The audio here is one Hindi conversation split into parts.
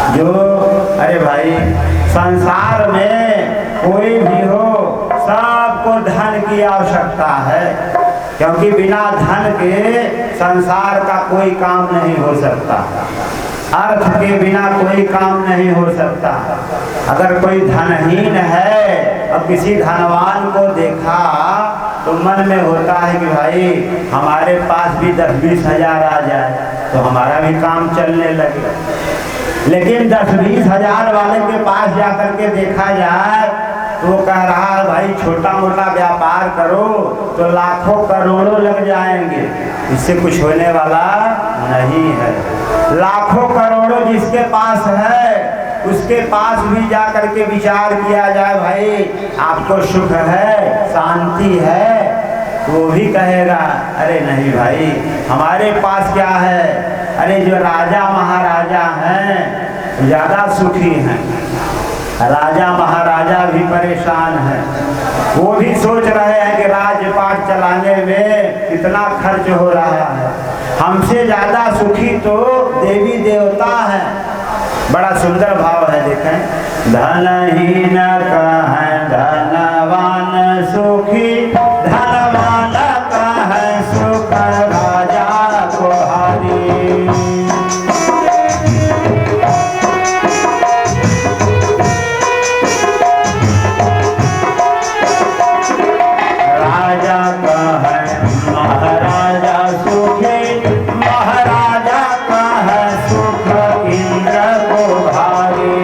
जो अरे भाई संसार में कोई भी हो सबको धन की आवश्यकता है, क्योंकि बिना धन के संसार का कोई काम नहीं हो सकता, अर्थ के बिना कोई काम नहीं हो सकता। अगर कोई धनहीन है और किसी धनवान को देखा तो मन में होता है कि भाई हमारे पास भी 10-20 हजार आ जाए तो हमारा भी काम चलने लगे। लेकिन 10-20 हजार वाले के पास जाकर के देखा जाए तो वो कह रहा है भाई छोटा मोटा व्यापार करो तो लाखों करोड़ों लग जाएंगे, इससे कुछ होने वाला नहीं है। लाखों करोड़ों जिसके पास है उसके पास भी जा करके विचार किया जाए भाई आपको सुख है, शांति है, तो वो भी कहेगा अरे नहीं भाई हमारे पास क्या है। अरे जो राजा महाराजा हैं ज़्यादा सुखी हैं, राजा महाराजा भी परेशान हैं, वो भी सोच रहे हैं कि राजपाट चलाने में कितना खर्च हो रहा है। हमसे ज़्यादा सुखी तो देवी देवता हैं। बड़ा सुंदर भाव है, देखें। धनहीन कहें धनवान सुखी, धनवान कहें सुख राजा को हारी। राजा कहें महाराजा सुखी, महाराजा कहें सुख इंद्र को भारी।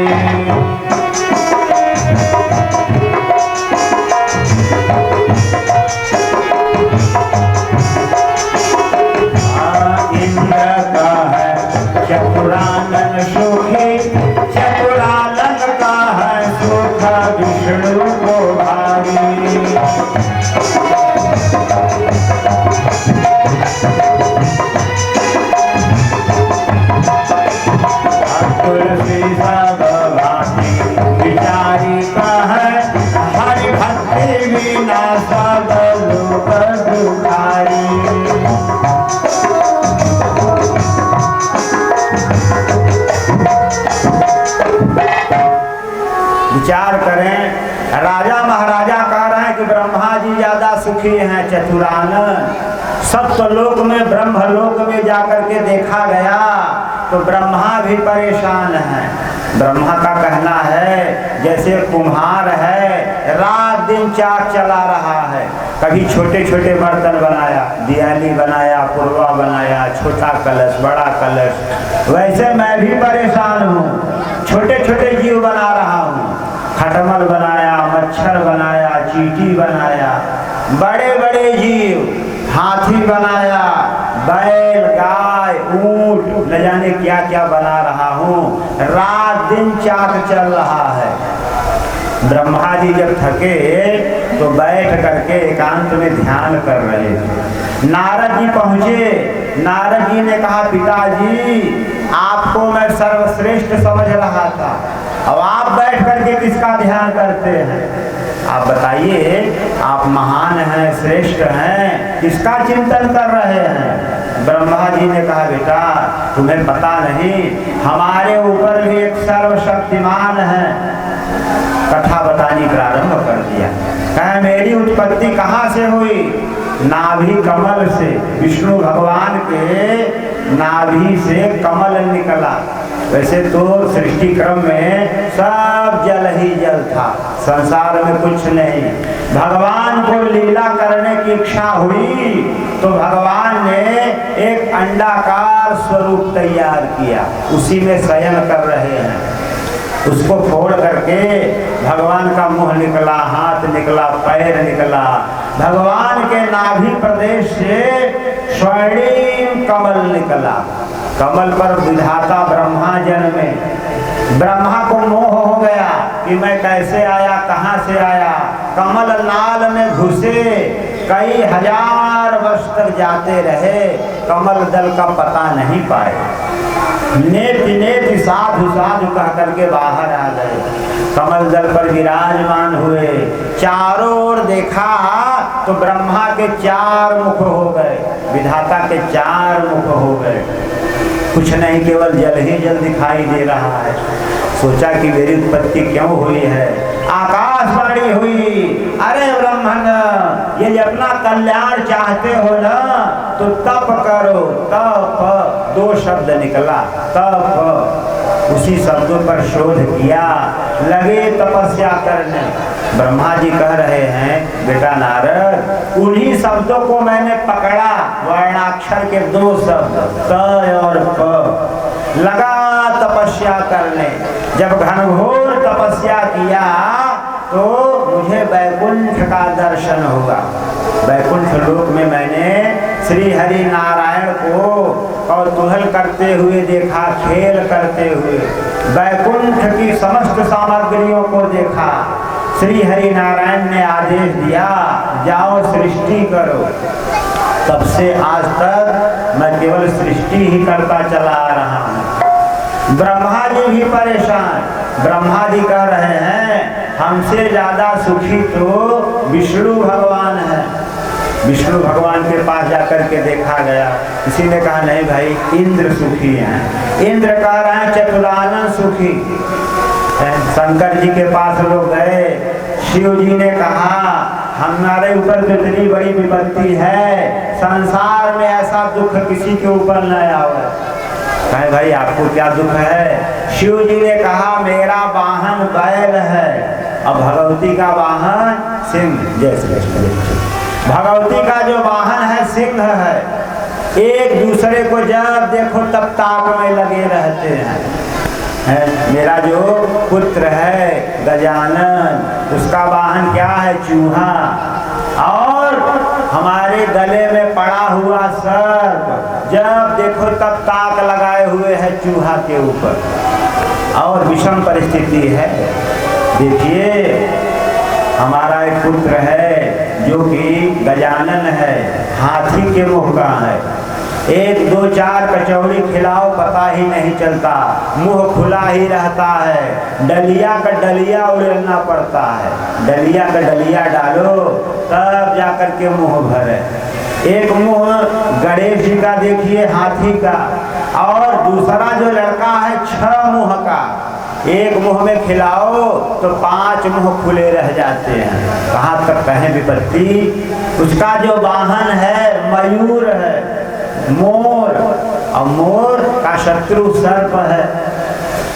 इंद्र कहें चतुरानन सुखी, चतुरानन कहें सुख विष्णु को भारी। तुलसी सब भांति विचारी कहें, हरि भक्ति बिना सब लोग दुखारी। विचार करें, राजा महाराजा कह रहे हैं कि ब्रह्मा जी ज्यादा सुखी हैं, चतुरानन। सप्तलोक में ब्रह्मलोक में जाकर के देखा गया तो ब्रह्मा भी परेशान है। ब्रह्मा का कहना है जैसे कुम्हार है रात दिन चाक चला रहा है, कभी छोटे छोटे बर्तन बनाया, दियाली बनाया, पुरवा बनाया, छोटा कलश, बड़ा कलश, वैसे मैं भी परेशान हूँ, छोटे छोटे जीव बना रहा हूँ। खटमल बनाया, मच्छर बनाया, चींटी बनाया, बड़े बड़े जीव, हाथी बनाया, बैल, गाय, ऊंट, न जाने क्या क्या बना रहा हूँ। रात दिन चाक चल रहा है। ब्रह्मा जी जब थके तो बैठ करके एकांत में ध्यान कर रहे थे। नारद जी पहुँचे। नारद जी ने कहा पिताजी आपको मैं सर्वश्रेष्ठ समझ रहा था, अब आप बैठ करके किसका ध्यान करते हैं? आप बताइए, आप महान हैं, श्रेष्ठ हैं, किसका चिंतन कर रहे हैं? ब्रह्मा जी ने कहा बेटा तुम्हें पता नहीं, हमारे ऊपर भी एक सर्वशक्तिमान है। कथा बतानी प्रारंभ कर दिया। कहा मेरी उत्पत्ति कहाँ से हुई? नाभि कमल से। विष्णु भगवान के नाभि से कमल निकला। वैसे तो सृष्टि क्रम में सब जल ही जल था, संसार में कुछ नहीं। भगवान को लीला करने की इच्छा हुई तो भगवान ने एक अंडाकार स्वरूप तैयार किया, उसी में शयन कर रहे हैं। उसको फोड़ करके भगवान का मुंह निकला, हाथ निकला, पैर निकला। भगवान के नाभि प्रदेश से स्वर्णिम कमल निकला। कमल पर विधाता ब्रह्मा जन्मे। ब्रह्मा को मोह हो गया कि मैं कैसे आया, कहाँ से आया। कमल नाल में घुसे, कई हजार वर्ष तक जाते रहे, कमल दल का पता नहीं पाए। नेति नेति साधु साधु कह करके बाहर आ गए, कमल दल पर विराजमान हुए। चारों ओर देखा तो ब्रह्मा के 4 मुख हो गए, विधाता के 4 मुख हो गए। कुछ नहीं, केवल जल ही जल दिखाई दे रहा है। सोचा कि मेरी उत्पत्ति क्यों हुई है। आकाशवाणी हुई, अरे ब्राह्मण, यदि अपना कल्याण चाहते हो ना तो तप करो। तप, दो शब्द निकला, तप। उसी शब्दों पर शोध किया, लगे तपस्या करने। ब्रह्मा जी कह रहे हैं, बेटा नारद, उन्हीं शब्दों को मैंने पकड़ा, वर्णाक्षर के दो शब्द त और प, लगा तपस्या करने। जब घनघोर तपस्या किया तो मुझे वैकुंठ का दर्शन हुआ। वैकुंठ लोक में मैंने श्री हरि नारायण को कौतूहल करते हुए देखा, खेल करते हुए। वैकुंठ की समस्त सामग्रियों को देखा। श्री हरि नारायण ने आदेश दिया, जाओ सृष्टि करो। तब से आज तक मैं केवल सृष्टि ही करता चला आ रहा हूँ। ब्रह्मा जी भी परेशान। ब्रह्मा जी कह रहे हैं, हमसे ज्यादा सुखी तो विष्णु भगवान है। विष्णु भगवान के पास जाकर के देखा गया। किसी ने कहा नहीं भाई, इंद्र सुखी हैं। इंद्र कह रहे हैं चतुरानन सुखी। शंकर जी के पास लोग गए। शिव जी ने कहा, हमारे ऊपर तो इतनी बड़ी विपत्ति है, संसार में ऐसा दुख किसी के ऊपर न आवे। कहे भाई आपको क्या दुख है? शिव जी ने कहा, मेरा वाहन बैल है और भगवती का वाहन सिंह। जय श्री कृष्ण। भगवती का जो वाहन है सिंह है। एक दूसरे को जब देखो तब ताक में लगे रहते हैं। मेरा जो पुत्र है गजानन, उसका वाहन क्या है? चूहा। और हमारे गले में पड़ा हुआ सर्प, जब देखो तब ताक लगाए हुए है चूहा के ऊपर। और विषम परिस्थिति है। देखिए, हमारा एक पुत्र है जो कि गजानन है, हाथी के मुंह का है। एक दो चार कचौड़ी खिलाओ पता ही नहीं चलता, मुंह खुला ही रहता है। डलिया का डलिया उड़ेलना पड़ता है। डलिया का डलिया डालो तब जाकर के मुंह भरे। एक मुंह गणेश जी का देखिए, हाथी का। और दूसरा जो लड़का है 6 मुंह का। एक मुंह में खिलाओ तो 5 मुंह खुले रह जाते हैं। कहाँ तक कहें विपत्ति। उसका जो वाहन है मयूर है, मोर। और मोर का शत्रु सर्प है।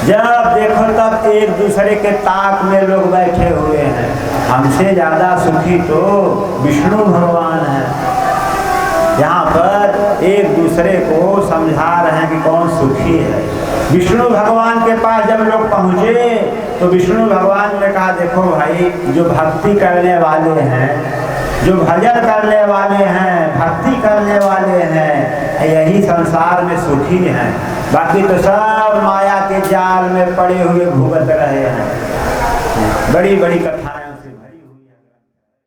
जब देखो तब एक दूसरे के ताक में लोग बैठे हुए हैं। हमसे ज्यादा सुखी तो विष्णु भगवान है। यहाँ पर एक दूसरे को समझा रहे हैं कि कौन सुखी है। विष्णु भगवान के पास जब लोग पहुँचे तो विष्णु भगवान ने कहा, देखो भाई, जो भक्ति करने वाले हैं, जो भजन करने वाले हैं, भक्ति करने वाले हैं, यही संसार में सुखी हैं। बाकी तो सब माया के जाल में पड़े हुए भुगत रहे हैं। बड़ी बड़ी कथा